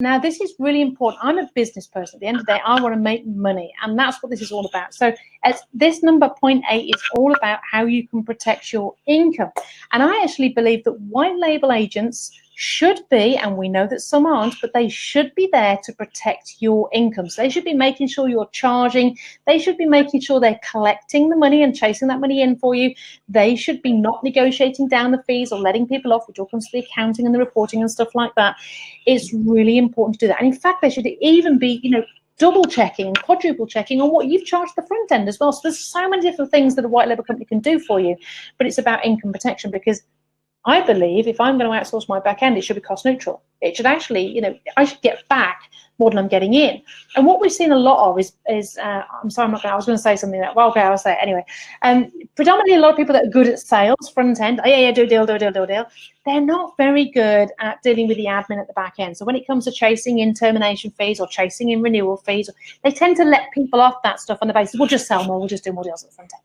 Now, this is really important. I'm a business person. At the end of the day, I want to make money, and that's what this is all about. So this number, point 8, is all about how you can protect your income. And I actually believe that white label agents should be, and we know that some aren't, but they should be there to protect your income. So they should be making sure you're charging. They should be making sure they're collecting the money and chasing that money in for you. They should be not negotiating down the fees or letting people off, which all comes to the accounting and the reporting and stuff like that. It's really important to do that. And in fact, they should even be, double checking and quadruple checking on what you've charged the front end as well. So there's so many different things that a white label company can do for you, but it's about income protection, because I believe if I'm going to outsource my back end, it should be cost neutral. It should actually, I should get back more than I'm getting in. And what we've seen a lot of is I'm sorry, I was going to say something that, well, okay, I'll say it anyway. Predominantly a lot of people that are good at sales, front end, do a deal. They're not very good at dealing with the admin at the back end. So when it comes to chasing in termination fees or chasing in renewal fees, they tend to let people off that stuff on the basis, we'll just sell more, we'll just do more deals at the front end.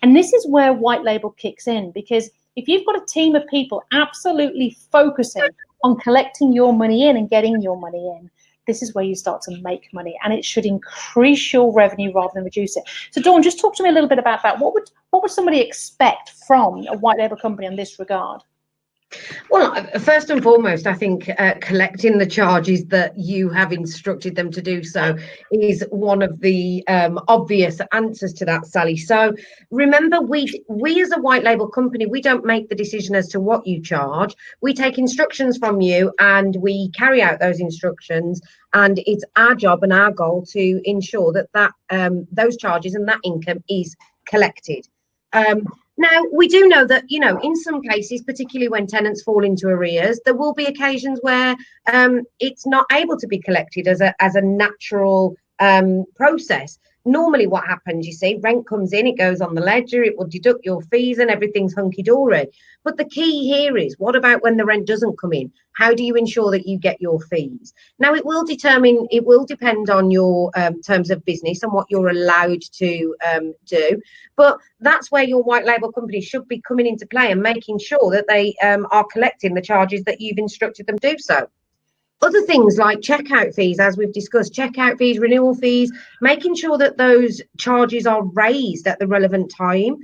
And this is where white label kicks in, because if you've got a team of people absolutely focusing on collecting your money in and getting your money in, this is where you start to make money, and it should increase your revenue rather than reduce it. So Dawn, just talk to me a little bit about that. What would somebody expect from a white label company in this regard? Well, first and foremost, I think collecting the charges that you have instructed them to do so is one of the obvious answers to that, Sally. So remember, we as a white label company, we don't make the decision as to what you charge. We take instructions from you and we carry out those instructions. And it's our job and our goal to ensure that those charges and that income is collected. Now, we do know that, in some cases, particularly when tenants fall into arrears, there will be occasions where it's not able to be collected as a natural process. Normally what happens, you see, rent comes in, it goes on the ledger, it will deduct your fees and everything's hunky-dory. But the key here is, what about when the rent doesn't come in? How do you ensure that you get your fees? Now, it will depend on your terms of business and what you're allowed to do. But that's where your white label company should be coming into play and making sure that they are collecting the charges that you've instructed them to do so. Other things like checkout fees, as we've discussed, checkout fees, renewal fees, making sure that those charges are raised at the relevant time